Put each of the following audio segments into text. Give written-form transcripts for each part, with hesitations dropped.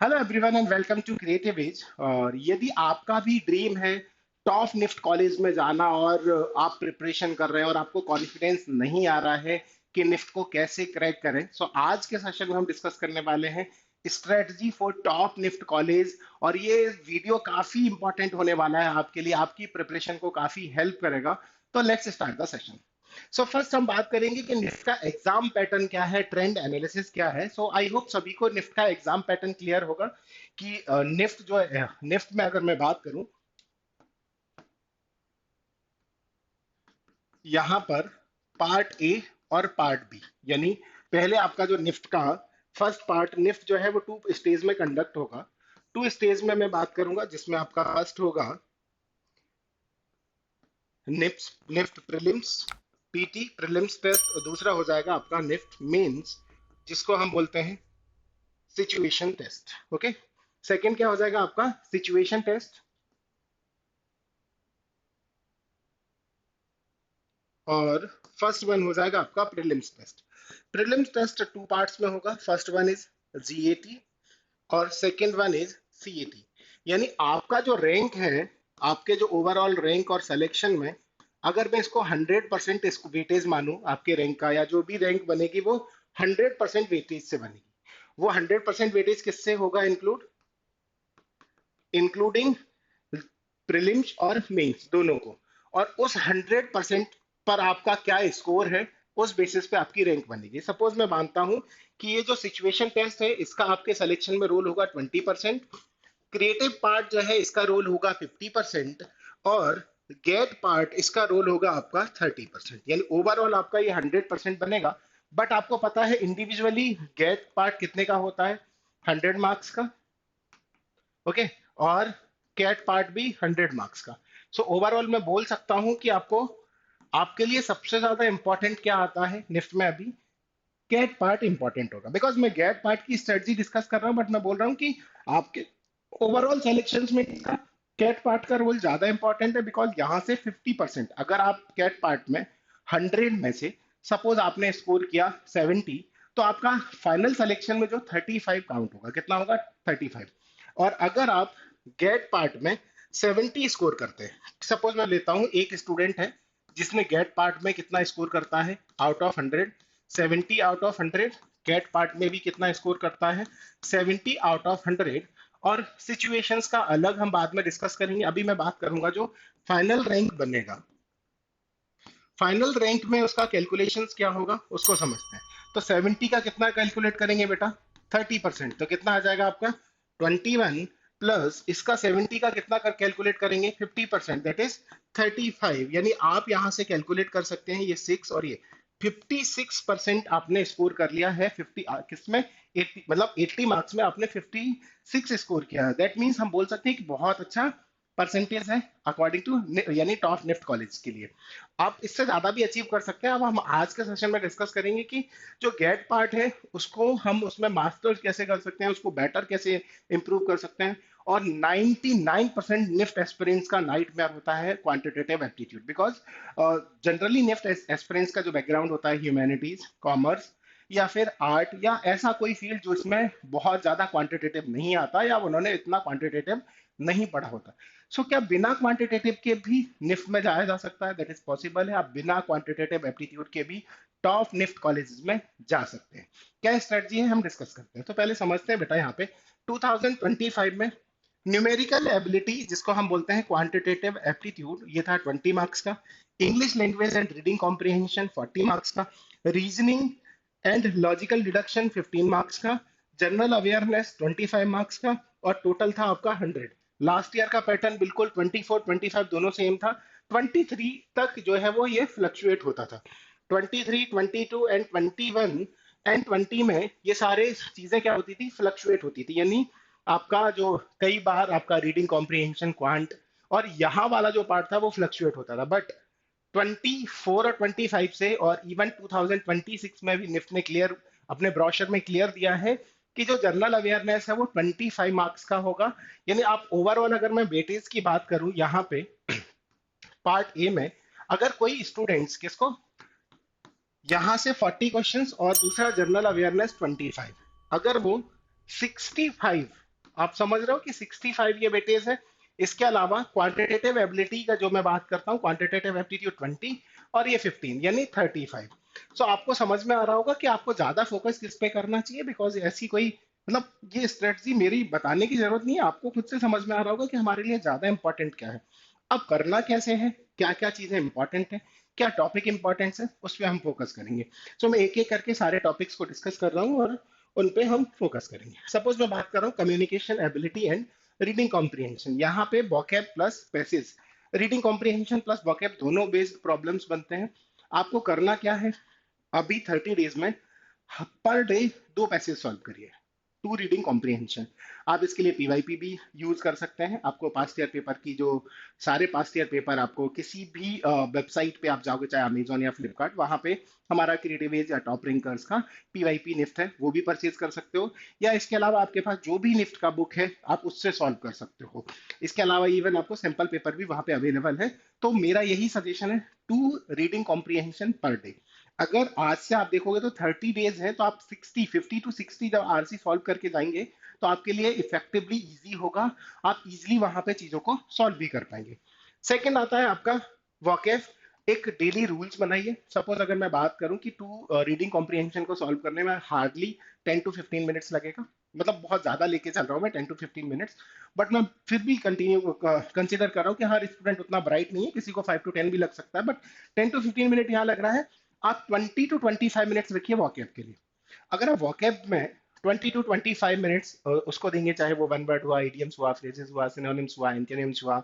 Hello everyone and welcome to creative edge. और यदि आपका भी ड्रीम है टॉप निफ्ट कॉलेज में जाना और आप प्रिपरेशन कर रहे हैं और आपको कॉन्फिडेंस नहीं आ रहा है कि निफ्ट को कैसे क्रैक करें, सो आज के सेशन में हम डिस्कस करने वाले हैं strategy for top NIFT college. और ये वीडियो काफी इंपॉर्टेंट होने वाला है आपके लिए, आपकी प्रिपरेशन को काफी हेल्प करेगा। तो let's start the session. So first हम बात करेंगे कि निफ्ट का एग्जाम पैटर्न क्या है, ट्रेंड एनालिसिस क्या है। सो आई होप सभी को निफ्ट का एग्जाम पैटर्न क्लियर होगा कि निफ्ट जो है, निफ्ट में अगर मैं बात करूं, यहां पर पार्ट ए और पार्ट बी, यानी पहले आपका जो निफ्ट का फर्स्ट पार्ट निफ्ट जो है वो टू स्टेज में कंडक्ट होगा। टू स्टेज में मैं बात करूंगा जिसमें आपका फर्स्ट होगा NIFT NIFT prelims, PT prelims test, और दूसरा हो जाएगा आपका निफ्ट मेंस जिसको हम बोलते हैं सिचुएशन टेस्ट। ओके, सेकंड क्या हो जाएगा आपका सिचुएशन टेस्ट, और फर्स्ट वन हो जाएगा आपका prelims test. Prelims test two parts में होगा, फर्स्ट वन इज जीएटी और सेकंड वन इज सीएटी। यानी आपका जो रैंक है, आपके जो ओवरऑल रैंक और सिलेक्शन में, अगर मैं इसको 100% इसको वेटेज मानूं आपके रैंक का, या जो भी रैंक बनेगी वो 100% वेटेज से बनेगी। वो 100% वेटेज किससे होगा इंक्लूड, इंक्लूडिंग प्रीलिम्स और मेंस दोनों को। और उस 100% पर आपका क्या स्कोर है, उस बेसिस पे आपकी रैंक बनेगी। सपोज मैं मानता हूं कि ये जो सिचुएशन टेस्ट है इसका आपके सिलेक्शन में रोल होगा 20%, क्रिएटिव पार्ट जो है इसका रोल होगा 50%, और गेट पार्ट इसका रोल होगा आपका 30%। यानी ओवरऑल आपका ये 100% बनेगा। बट आपको पता है इंडिविजुअली गेट पार्ट कितने का होता है, 100 मार्क्स का। ओके, और कैट पार्ट भी 100 मार्क्स का। सो ओवरऑल मैं बोल सकता हूं कि आपको, आपके लिए सबसे ज्यादा इंपॉर्टेंट क्या आता है निफ्ट में अभी, कैट पार्ट इंपॉर्टेंट होगा। बिकॉज मैं गेट पार्ट की स्ट्रेटजी डिस्कस कर रहा हूं, बट मैं बोल रहा हूं कि आपके ओवरऑल सिलेक्शंस में इसका कैट पार्ट का रोल ज्यादा इंपॉर्टेंट है। बिकॉज यहां से 50%, अगर आप कैट पार्ट में 100 में से सपोज आपने स्कोर किया 70, तो आपका फाइनल सिलेक्शन में जो 35 काउंट होगा, कितना होगा 35। और अगर आप गेट पार्ट में 70 स्कोर करते हैं, सपोज मैं लेता हूं एक स्टूडेंट है जिसने गेट पार्ट में कितना स्कोर करता है out of 100, 70 out of 100। CAT part में भी कितना स्कोर करता है, 70 आउट ऑफ 100। और सिचुएशंस का अलग हम बाद में डिस्कस करेंगे, अभी मैं बात करूंगा जो फाइनल रैंक बनेगा। फाइनल रैंक में उसका कैलकुलेशंस क्या होगा उसको समझते हैं। तो 70 का कितना कैलकुलेट करेंगे बेटा, 30%, तो कितना आ जाएगा आपका 21, प्लस इसका 70 का कितना कर कैलकुलेट करेंगे 50%, दैट इज 35। यानी आप यहां से कैलकुलेट कर सकते हैं ये 6 और ये 56% आपने स्कोर कर लिया है। 50 किसमें, 80, मतलब 80 मार्क्स में आपने 56 स्कोर किया है। दैट मीन्स हम बोल सकते हैं कि बहुत अच्छा परसेंटेज है अकॉर्डिंग टू, यानी टॉप निफ्ट कॉलेज के लिए। आप इससे ज्यादा भी अचीव कर सकते हैं। अब हम आज के सेशन में डिस्कस करेंगे कि जो गेट पार्ट है उसको हम उसमें मास्टर कैसे कर सकते हैं, उसको बेटर कैसे इंप्रूव कर सकते हैं। और 99% निफ्ट एस्पिरेंट्स का नाइटमेयर होता है quantitative aptitude. Because generally NIFT aspirants का जो बैकग्राउंड होता है ह्यूमैनिटीज, कॉमर्स, या फिर आर्ट, या ऐसा कोई फील्ड जो इसमें बहुत ज्यादा क्वांटिटेटिव नहीं आता, या उन्होंने इतना क्वांटिटेटिव नहीं पढ़ा होता। सो क्या बिना क्वांटिटेटिव के भी निफ्ट में जाया जा सकता है, दैट इज पॉसिबल है। आप बिना क्वांटिटेटिव एप्टीट्यूड के भी टॉप निफ्ट कॉलेजेस में जा सकते हैं। क्या स्ट्रेटजी है हम डिस्कस करते हैं। तो पहले समझते हैं बेटा, यहाँ पे 2025 में न्यूमेरिकल एबिलिटी जिसको हम बोलते हैं क्वांटिटेटिव एप्टीट्यूड, ये था 20 मार्क्स का। English language and reading comprehension 40 marks का। Reasoning and logical deduction 15 marks का। जनरल अवेयरनेस 25 मार्क्स का। और टोटल था आपका 100। लास्ट ईयर का पैटर्न बिल्कुल 24 25 दोनों सेम था। 23 तक जो है वो ये फ्लक्चुएट होता था। 23, 22 एंड 21 एंड 20 में ये सारे चीजें क्या होती थी, फ्लक्चुएट होती थी। यानी आपका जो कई बार आपका रीडिंग कॉम्प्रिहेंशन, क्वांट, और यहाँ वाला जो पार्ट था वो फ्लक्चुएट होता था। बट 24 और 25 से, और इवन 2026 में भी निफ्ट ने क्लियर अपने ब्रोशर में क्लियर दिया है कि जो जनरल अवेयरनेस है वो 25 मार्क्स का होगा। यानी आप ओवरऑल, अगर मैं वेटेज की बात करूं यहाँ पे पार्ट ए में, अगर कोई स्टूडेंट्स किसको, यहां से 40 क्वेश्चंस और दूसरा जनरल अवेयरनेस 25, अगर वो 65 आप समझ रहे हो कि 65 ये वेटेज है। इसके अलावा क्वांटिटेटिव एबिलिटी का जो मैं बात करता हूँ, क्वांटिटेटिव एप्टीट्यूड 20 और ये 15 यानी 35। सो आपको समझ में आ रहा होगा कि आपको ज्यादा फोकस किस पे करना चाहिए, बिकॉज ऐसी कोई मतलब ये स्ट्रेटजी मेरी बताने की जरूरत नहीं है, आपको खुद से समझ में आ रहा होगा कि हमारे लिए ज्यादा इंपॉर्टेंट क्या है। अब करना कैसे है, क्या क्या चीजें इंपॉर्टेंट है, क्या टॉपिक इंपॉर्टेंट है, उस पर हम फोकस करेंगे। सो मैं एक एक करके सारे टॉपिक्स को डिस्कस कर रहा हूँ और उन पे हम फोकस करेंगे। सपोज मैं बात कर रहा हूँ communication ability and reading comprehension. यहाँ पे vocab plus passage, reading comprehension plus vocab दोनों बेस्ड प्रॉब्लम्स बनते हैं। आपको करना क्या है, अभी 30 डेज में पर डे 2 पैसेज सॉल्व करिए, टू रीडिंग कॉम्प्रिहेंशन। आप इसके लिए पीवाईपी भी यूज कर सकते हैं। आपको पास्ट ईयर पेपर की जो सारे पास्ट ईयर पेपर आपको किसी भी वेबसाइट पे आप जाओगे, चाहे अमेजोन या फ्लिपकार्ट, वहां पे हमारा क्रिएटिव एज या टॉप रैंकर्स का पीवाईपी निफ्ट है, वो भी परचेज कर सकते हो। या इसके अलावा आपके पास जो भी निफ्ट का बुक है आप उससे सॉल्व कर सकते हो। इसके अलावा इवन आपको सैंपल पेपर भी वहां पे अवेलेबल है। तो मेरा यही सजेशन है, two reading comprehension per day. अगर आज से आप देखोगे तो 30 डेज है, तो आप 50 टू 60 जब आरसी सॉल्व करके जाएंगे तो आपके लिए इफेक्टिवली इजी होगा, आप इजीली वहां पे चीजों को सॉल्व भी कर पाएंगे। सेकंड आता है आपका वॉकेफ। एक डेली रूल्स बनाइए। सपोज अगर मैं बात करूं कि टू रीडिंग कॉम्प्रिहेंशन को सॉल्व करने में हार्डली 10 टू 15 मिनट्स लगेगा, मतलब बहुत ज्यादा लेके चल रहा हूँ मैं 10 टू 15 मिनट्स, बट मैं फिर भी कंटिन्यू कंसिडर कर रहा हूँ कि हर स्टूडेंट उतना ब्राइट नहीं है, किसी को 5 टू 10 भी लग सकता है, बट 10 टू 15 मिनट यहाँ लग रहा है। आप 20 टू 25 मिनट्स रखिए वॉकएप के लिए। अगर आप वॉकएप में 20 टू 25 मिनट्स उसको देंगे, चाहे वो वन वर्ड हुआ, इडियम्स हुआ, फ्रेजेस हुआ, सिनोनिम्स हुआ, एंटोनिम्स हुआ,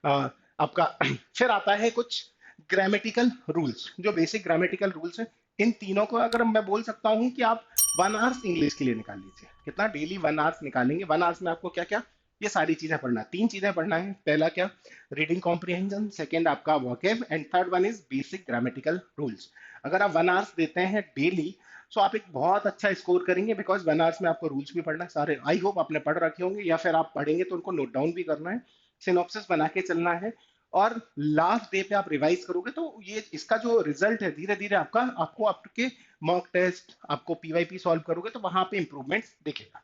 आपका फिर आता है कुछ ग्रामेटिकल रूल्स, जो बेसिक ग्रामेटिकल रूल्स है। इन तीनों को अगर मैं बोल सकता हूँ कि आप 1 आवर्स इंग्लिश के लिए निकाल लीजिए। कितना डेली 1 आवर्स निकालेंगे, 1 आवर्स में आपको क्या क्या ये सारी चीजें पढ़ना है। 3 चीजें पढ़ना है। पहला क्या, रीडिंग कॉम्प्रिहेंशन, सेकंड आपका vocab, and third one is basic grammatical rules. अगर आप 1 आवर्स देते हैं डेली, सो आप एक बहुत अच्छा स्कोर करेंगे, बिकॉज 1 आवर्स में आपको रूल्स भी पढ़ना है सारे। आई होप आपने पढ़ रखे होंगे, या फिर आप पढ़ेंगे तो उनको नोट डाउन भी करना है, सिनॉप्सिस बना के चलना है, और लास्ट डे पे आप रिवाइज करोगे तो ये इसका जो रिजल्ट है धीरे धीरे आपका आपको आपके मॉक टेस्ट, आपको पीवाईपी सॉल्व करोगे तो वहां पे इंप्रूवमेंट दिखेगा।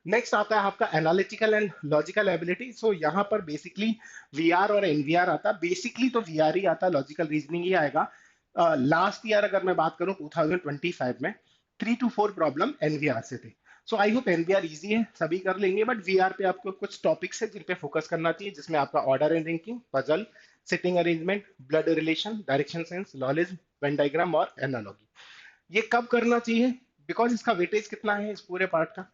नेक्स्ट आता है आपका एनालिटिकल एंड लॉजिकल एबिलिटी। सो यहाँ पर बेसिकली वीआर और एनवीआर आता है। बेसिकली तो वीआर ही आता है, लॉजिकल रीजनिंग ही आएगा। लास्ट ईयर अगर मैं बात करूं 2025 में 3 टू 4 प्रॉब्लम एनवीआर से थे। सो आई होप एनवीआर इजी है, सभी कर लेंगे, बट वीआर पे आपको कुछ टॉपिक्स है जिन पे फोकस करना चाहिए, जिसमें आपका order and ranking, puzzle, seating arrangement, blood relation, direction sense, syllogism, Venn diagram और एनालॉगी। ये कब करना चाहिए, बिकॉज इसका वेटेज कितना है इस पूरे पार्ट का,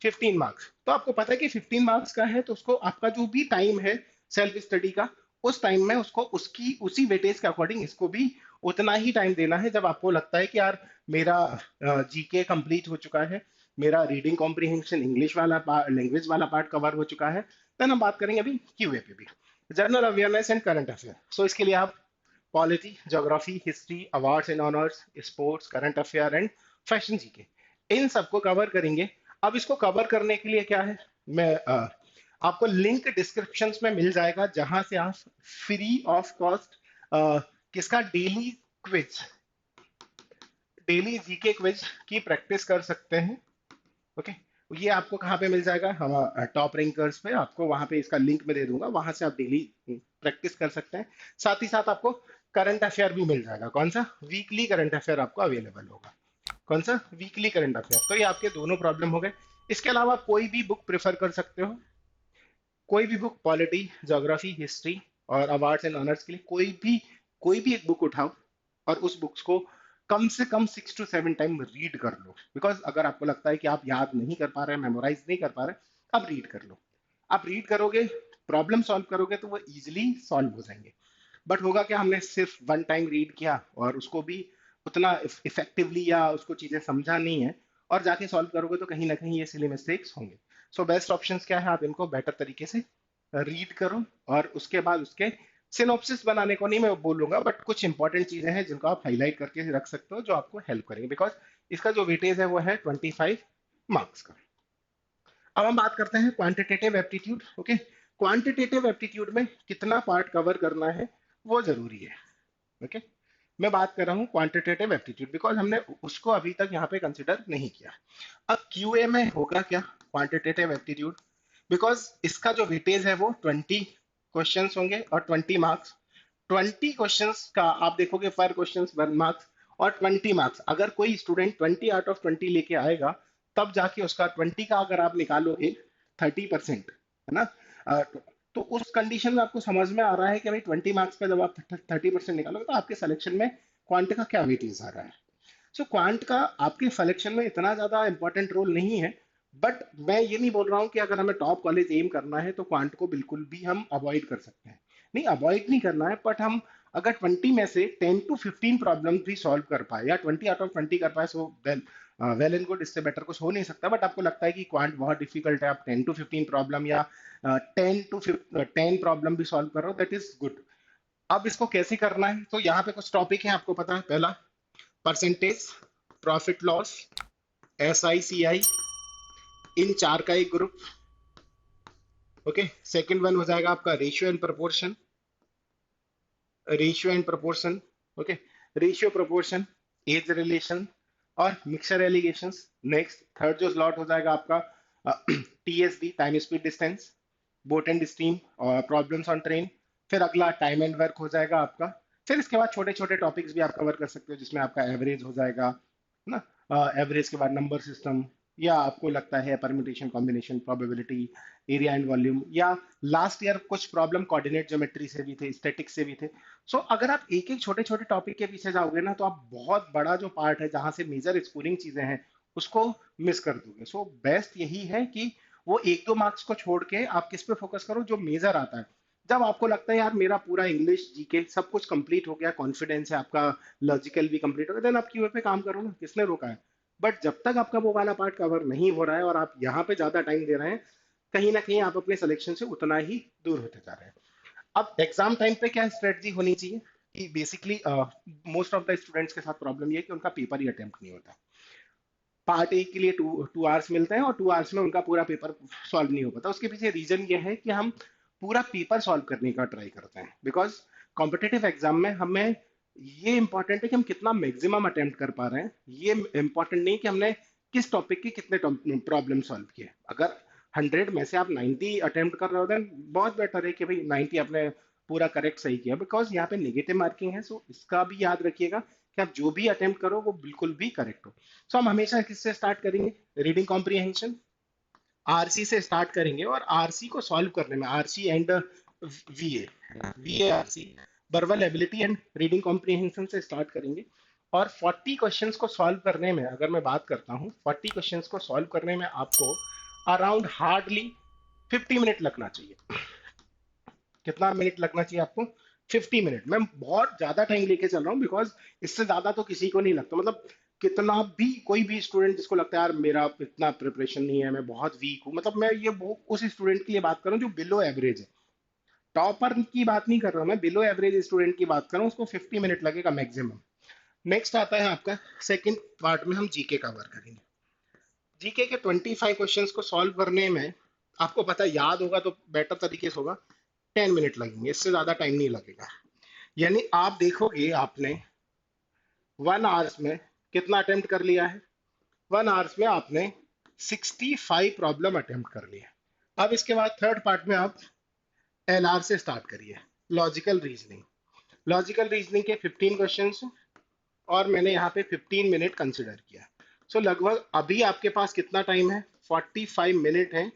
15 मार्क्स। तो आपको पता है कि 15 मार्क्स का है, तो उसको आपका जो भी टाइम है सेल्फ स्टडी का, उस टाइम में उसको उसकी उसी वेटेज के अकॉर्डिंग इसको भी उतना ही टाइम देना है। जब आपको लगता है कि यार मेरा जीके कंप्लीट हो चुका है, मेरा रीडिंग कॉम्प्रिहेंशन इंग्लिश वाला लैंग्वेज वाला पार्ट कवर हो चुका है, देन हम बात करेंगे अभी क्यूए पे भी, general awareness and current affair. So इसके लिए आप polity, geography, history, awards and honours, sports, current affair and fashion GK, इन सबको कवर करेंगे। अब इसको कवर करने के लिए क्या है, मैं आपको लिंक डिस्क्रिप्शंस में मिल जाएगा, जहां से आप फ्री ऑफ कॉस्ट किसका daily quiz, daily GK quiz की प्रैक्टिस कर सकते हैं। ओके, ये आपको कहाँ पे मिल जाएगा, हम टॉप रैंकर्स पे आपको वहां पे इसका लिंक मैं दे दूंगा, वहां से आप डेली प्रैक्टिस कर सकते हैं। साथ ही साथ आपको करंट अफेयर भी मिल जाएगा। कौन सा, वीकली करंट अफेयर आपको अवेलेबल होगा। कौन सा, वीकली करंट अफेयर। तो ये आपके दोनों प्रॉब्लम हो गए। इसके अलावा आप कोई भी बुक प्रेफर कर सकते हो, कोई भी बुक, पॉलिटी, ज्योग्राफी, हिस्ट्री और अवार्ड्स एंड ऑनर्स के लिए कोई भी एक बुक उठाओ और उस बुक्स को कम से कम 6 टू 7 टाइम रीड कर लो। बिकॉज अगर आपको लगता है कि आप याद नहीं कर पा रहे, मेमोराइज नहीं कर पा रहे, अब रीड कर लो। आप रीड करोगे, प्रॉब्लम सॉल्व करोगे तो वो इजिली सॉल्व हो जाएंगे। बट होगा क्या, हमने सिर्फ 1 टाइम रीड किया और उसको भी उतना इफेक्टिवली या उसको चीजें समझा नहीं है, और जाके सॉल्व करोगे तो कहीं ना कहीं ये सिली मिस्टेक्स होंगे। सो बेस्ट ऑप्शंस क्या है, आप इनको बेटर तरीके से रीड करो, और उसके बाद उसके सिनॉप्सिस बनाने को नहीं मैं बोलूंगा, बट कुछ इंपॉर्टेंट चीजें हैं जिनको आप हाईलाइट करके रख सकते हो, जो आपको हेल्प करेंगे, बिकॉज इसका जो वेटेज है वो है 25 मार्क्स का। अब हम बात करते हैं quantitative aptitude. Okay, quantitative aptitude में कितना पार्ट कवर करना है वो जरूरी है। ओके, मैं बात कर रहा हूँ क्वांटिटेटिव एप्टीट्यूड, बिकॉज हमने उसको अभी तक यहाँ पे कंसिडर नहीं किया। अब क्यूए में होगा क्या, क्वांटिटेटिव एप्टीट्यूड, बिकॉज इसका जो वेटेज है वो 20 क्वेश्चंस होंगे और 20 मार्क्स। 20 क्वेश्चंस का आप देखोगे पर क्वेश्चन 1 मार्क्स, और 20 मार्क्स अगर कोई स्टूडेंट 20 आउट ऑफ 20 लेके आएगा, तब जाके उसका 20 का अगर आप निकालोगे 30%, है ना। तो उस कंडीशन में आपको समझ में आ रहा है कि भाई 20 मार्क्स का जब आप 30% निकालोगे तो आपके सिलेक्शन में क्वांट का क्या वेटेज आ रहा है। सो क्वांट का आपके सिलेक्शन में इतना ज्यादा इंपॉर्टेंट रोल नहीं है। बट मैं ये नहीं बोल रहा हूँ कि अगर हमें टॉप कॉलेज एम करना है तो क्वांट को बिल्कुल भी हम अवॉइड कर सकते हैं। नहीं, अवॉइड नहीं करना है, बट हम अगर 20 में से 10 to 15 प्रॉब्लम भी सॉल्व कर पाए या 20 आउट ऑफ 20 कर पाए, so well well and good, इससे बेटर कुछ हो नहीं सकता। बट आपको लगता है कि क्वांट बहुत डिफिकल्ट है, आप 10 to 15 प्रॉब्लम या 10 प्रॉब्लम भी सॉल्व कर रहे हो, दैट इज गुड। अब इसको कैसे करना है, तो यहाँ पे कुछ टॉपिक है आपको पता है। पहला, percentage, profit loss, SI CI, इन चार का एक ग्रुप। ओके, सेकंड वन हो जाएगा आपका ratio and proportion, ratio and proportion. Okay, ratio, proportion, age relation और मिक्सर एलिगेशंस। नेक्स्ट, थर्ड जो स्लॉट हो जाएगा आपका TSD, time speed distance, boat and stream और प्रॉब्लम्स ऑन ट्रेन। फिर अगला टाइम एंड वर्क हो जाएगा आपका। फिर इसके बाद छोटे छोटे टॉपिक्स भी आप कवर कर सकते हो, जिसमें आपका एवरेज हो जाएगा, है ना। एवरेज के बाद नंबर सिस्टम, या आपको लगता है permutation, combination, probability, area and volume, या लास्ट ईयर कुछ प्रॉब्लम कोऑर्डिनेट ज्योमेट्री से भी थे, स्टैटिक्स से भी थे। सो अगर आप एक एक छोटे छोटे टॉपिक के पीछे जाओगे ना, तो आप बहुत बड़ा जो पार्ट है जहां से मेजर स्कोरिंग चीजें हैं उसको मिस कर दोगे। सो बेस्ट यही है कि वो 1-2 मार्क्स को छोड़ के आप किस पे फोकस करो, जो मेजर आता है। जब आपको लगता है यार मेरा पूरा इंग्लिश जीके सब कुछ कंप्लीट हो गया, कॉन्फिडेंस है आपका, लॉजिकल भी कंप्लीट हो गया, देन आप क्यूए पे काम करो ना, किसने रोका है। बट जब तक आपका वो वाला पार्ट कवर नहीं हो रहा है और आप यहाँ पे ज्यादा टाइम दे रहे हैं, कहीं ना कहीं आप अपने सिलेक्शन से उतना ही दूर होते जा रहे हैं। अब एग्जाम टाइम पे क्या स्ट्रेटजी होनी चाहिए, कि basically most of the students के साथ प्रॉब्लम ये है कि उनका पेपर ही अटेम्प्ट नहीं होता। पार्ट ए के लिए टू टू आवर्स मिलते हैं और 2 आवर्स में उनका पूरा पेपर सॉल्व नहीं हो पाता। उसके पीछे रीजन ये है कि हम पूरा पेपर सॉल्व करने का ट्राई करते हैं, बिकॉज कॉम्पिटेटिव एग्जाम में हमें ये इंपॉर्टेंट है कि हम कितना मैक्सिमम अटेम्प्ट कर पा रहे हैं, ये इंपॉर्टेंट नहीं कि हमने किस टॉपिक के कितने प्रॉब्लम सॉल्व किए। अगर 100 में से आप 90 अटेम्प्ट कर रहे हो, देन बहुत बेटर है कि भाई 90 आपने पूरा करेक्ट सही किया, बिकॉज यहाँ पे नेगेटिव मार्किंग है। सो इसका भी याद रखिएगा कि आप जो भी अटेम्प्ट करो वो बिल्कुल भी करेक्ट हो। सो हम हमेशा किससे स्टार्ट करेंगे, रीडिंग कॉम्प्रिहेंशन, आरसी से स्टार्ट करेंगे, और आरसी को सॉल्व करने में RC and वीए, VARC, verbal ability and reading comprehension से स्टार्ट करेंगे। और 40 क्वेश्चंस को सॉल्व करने में अगर मैं बात करता हूँ, 40 क्वेश्चंस को सॉल्व करने में आपको अराउंड हार्डली 50 मिनट लगना चाहिए। कितना मिनट लगना चाहिए आपको, 50 मिनट। मैं बहुत ज्यादा टाइम लेके चल रहा हूँ, बिकॉज इससे ज्यादा तो किसी को नहीं लगता। मतलब कितना भी कोई भी स्टूडेंट जिसको लगता है यार मेरा इतना प्रिपरेशन नहीं है, मैं बहुत वीक हूँ, मतलब मैं ये उस स्टूडेंट की ये बात कर रहा हूँ जो बिलो एवरेज है। टॉपर की बात नहीं कर रहा हूँ मैं, बिलो एवरेज स्टूडेंट की बात कर रहा हूँ, उसको 50 मिनट लगेगा मैक्सिमम। नेक्स्ट आता है आपका सेकंड पार्ट में हम जीके कवर करेंगे। जीके के 25 क्वेश्चंस को सॉल्व करने में आपको पता है, याद होगा तो बेटर तरीके से होगा, 10 मिनट लगेंगे, इससे ज्यादा टाइम नहीं लगेगा। यानी आप देखोगे आपने 1 आवर्स में कितना अटेम्प्ट कर लिया है, 1 आवर्स में आपने 65 प्रॉब्लम अटेम्प्ट कर लिया। अब इसके बाद थर्ड पार्ट में आप LR से स्टार्ट करिए, लॉजिकल रीजनिंग। लॉजिकल रीजनिंग के 15 क्वेश्चंस, और मैंने यहाँ पे 15 मिनट कंसिडर किया। सो लगभग अभी आपके पास कितना टाइम है, 45 मिनट है।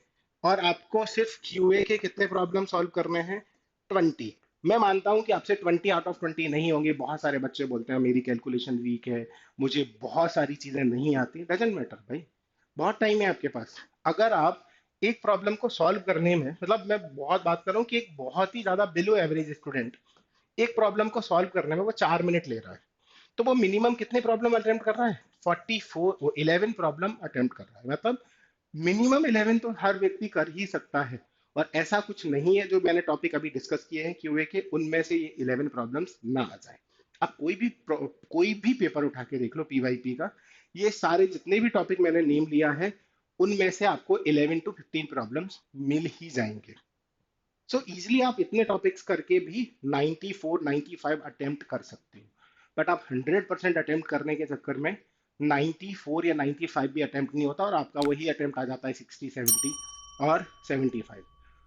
और आपको सिर्फ क्यूए के कितने प्रॉब्लम सॉल्व करने हैं, 20। मैं मानता हूं कि आपसे 20 आउट ऑफ 20 नहीं होंगे। बहुत सारे बच्चे बोलते हैं मेरी कैलकुलेशन वीक है, मुझे बहुत सारी चीजें नहीं आती। डजेंट मैटर भाई, बहुत टाइम है आपके पास। अगर आप एक प्रॉब्लम को सॉल्व करने में, मतलब मैं बहुत बात कर रहा हूँ कि एक बहुत ही ज्यादा बिलो एवरेज स्टूडेंट एक प्रॉब्लम को सॉल्व करने में वो 4 मिनट ले रहा है, तो वो मिनिमम कितने प्रॉब्लम अटेम्प्ट कर रहा है, 44, वो 11 प्रॉब्लम अटेम्प्ट कर रहा है। मतलब मिनिमम 11 तो हर व्यक्ति कर ही सकता है। और ऐसा कुछ नहीं है जो मैंने टॉपिक अभी डिस्कस किए हैं क्यूए के, उनमें से ये 11 प्रॉब्लम्स ना आ जाए। आप कोई भी पेपर उठा के देख लो पीवाईपी का, ये सारे जितने भी टॉपिक मैंने नेम लिया है, उनमें से आपको 11 to 15 प्रॉब्लम्स मिल ही जाएंगे। सो इजिली आप इतने टॉपिक्स करके भी 94 95 अटेम्प्ट कर सकते हो। बट आप 100% अटेम्प्ट करने के चक्कर में 94 या 95 भी अटेम्प्ट नहीं होता और आपका वही अटेम्प्ट आ जाता है 60, 70 और 75।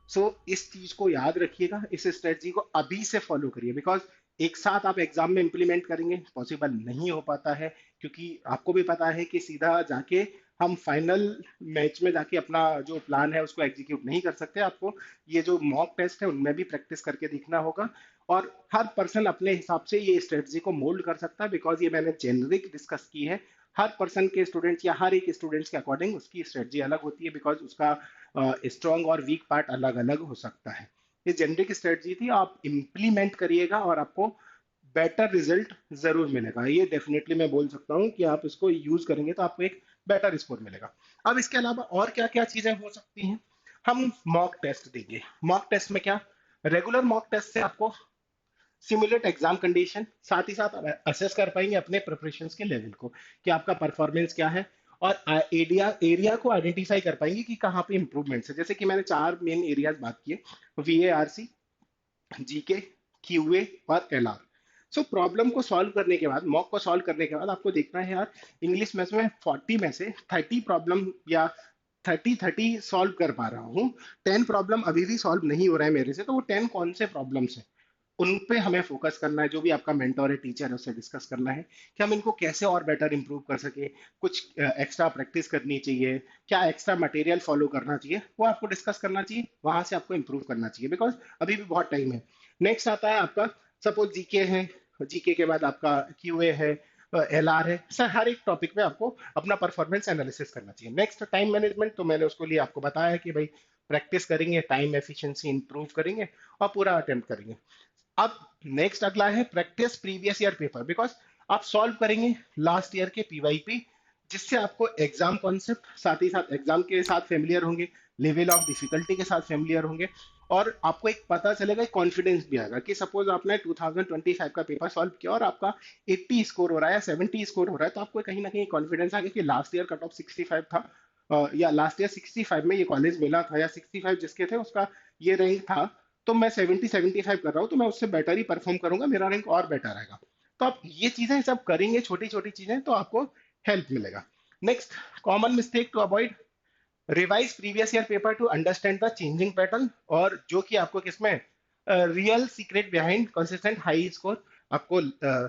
सो इस चीज को याद रखिएगा, इस स्ट्रेटजी को अभी से फॉलो करिए, बिकॉज एक साथ आप एग्जाम में इंप्लीमेंट करेंगे पॉसिबल नहीं हो पाता है, क्योंकि आपको भी पता है कि सीधा जाके हम फाइनल मैच में जाके अपना जो प्लान है उसको एग्जीक्यूट नहीं कर सकते। आपको ये जो मॉक टेस्ट है उनमें भी प्रैक्टिस करके देखना होगा, और हर पर्सन अपने हिसाब से ये स्ट्रेटजी को मोल्ड कर सकता है, बिकॉज ये मैंने जेनरिक डिस्कस की है। हर पर्सन के स्टूडेंट्स या हर एक स्टूडेंट्स के अकॉर्डिंग उसकी स्ट्रेटजी अलग होती है, बिकॉज उसका स्ट्रॉन्ग और वीक पार्ट अलग अलग हो सकता है। ये जेनरिक स्ट्रेटजी थी, आप इम्प्लीमेंट करिएगा और आपको बेटर रिजल्ट जरूर मिलेगा। ये डेफिनेटली मैं बोल सकता हूँ कि आप इसको यूज करेंगे तो आपको एक बेटर स्कोर मिलेगा। अब इसके अलावा और क्या क्या चीजें हो सकती हैं, हम मॉक टेस्ट देंगे। मॉक टेस्ट में क्या, रेगुलर मॉक टेस्ट से आपको सिमुलेट एग्जाम कंडीशन, साथ ही साथ असेस कर पाएंगे अपने प्रिपरेशंस के लेवल को कि आपका परफॉर्मेंस क्या है, और एरिया एरिया को आइडेंटिफाई कर पाएंगे कि कहाँ पे इंप्रूवमेंट्स है। जैसे कि मैंने 4 मेन एरियाज बात किए, VARC, GK, QA और LR। सो प्रॉब्लम को सॉल्व करने के बाद, मॉक को सॉल्व करने के बाद आपको देखना है यार, इंग्लिश में से मैं 40 में से 30 प्रॉब्लम या 30 सॉल्व कर पा रहा हूँ, 10 प्रॉब्लम अभी भी सॉल्व नहीं हो रहा है मेरे से, तो वो 10 कौन से प्रॉब्लम्स हैं उन पे हमें फोकस करना है। जो भी आपका मेंटोर है, टीचर है, उससे डिस्कस करना है कि हम इनको कैसे और बेटर इंप्रूव कर सके, कुछ एक्स्ट्रा प्रैक्टिस करनी चाहिए, क्या एक्स्ट्रा मटेरियल फॉलो करना चाहिए, वो आपको डिस्कस करना चाहिए, वहां से आपको इंप्रूव करना चाहिए, बिकॉज अभी भी बहुत टाइम है। नेक्स्ट आता है आपका, सपोज जीके है, जीके के बाद आपका QA है, LR है, सर हर एक टॉपिक में आपको अपना परफॉर्मेंस एनालिसिस करना चाहिए। नेक्स्ट टाइम मैनेजमेंट, तो मैंने उसको लिए आपको बताया है कि भाई प्रैक्टिस करेंगे, टाइम एफिशिएंसी इंप्रूव करेंगे और पूरा अटेम्प्ट करेंगे। अब नेक्स्ट अगला है practice previous year paper, because आप सॉल्व करेंगे लास्ट ईयर के PYP, जिससे आपको एग्जाम कॉन्सेप्ट साथ ही साथ एग्जाम के साथ फेमिलियर होंगे, लेवल ऑफ डिफिकल्टी के साथ फेमिलियर होंगे, और आपको एक पता चलेगा, कॉन्फिडेंस भी आएगा कि सपोज आपने 2025 का पेपर सॉल्व किया और आपका 80 स्कोर हो रहा है, 70 स्कोर हो रहा है, तो आपको कहीं ना कहीं कॉन्फिडेंस आ गया कि लास्ट ईयर कट ऑफ 65 था, या लास्ट ईयर 65 में ये कॉलेज मिला था, या 65 जिसके थे उसका ये रैंक था, तो मैं 70-75 कर रहा हूँ, तो मैं उससे बेटर ही परफॉर्म करूंगा, मेरा रैंक और बेटर आएगा। तो आप ये चीजें सब करेंगे, छोटी छोटी चीजें, तो आपको हेल्प मिलेगा। Next, common mistake to avoid, revise previous year paper to understand the changing pattern, और जो कि आपको किसमें, real secret behind consistent high score, आपको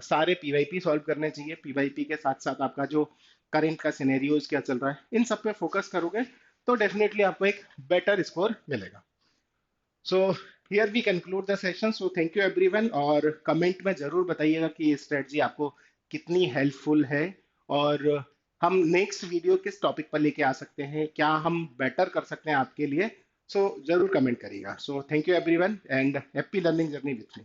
सारे PYP सॉल्व करने चाहिए। PYP के साथ साथ आपका जो करंट का सिनेरियोज क्या चल रहा है, इन सब पे फोकस करोगे तो डेफिनेटली आपको एक बेटर स्कोर मिलेगा। So here we conclude the session. So thank you everyone, और कमेंट में जरूर बताइएगा कि ये स्ट्रेटजी आपको कितनी हेल्पफुल है, और हम नेक्स्ट वीडियो किस टॉपिक पर लेके आ सकते हैं, क्या हम बेटर कर सकते हैं आपके लिए। सो जरूर कमेंट करिएगा। सो thank you everyone and happy learning journey with me.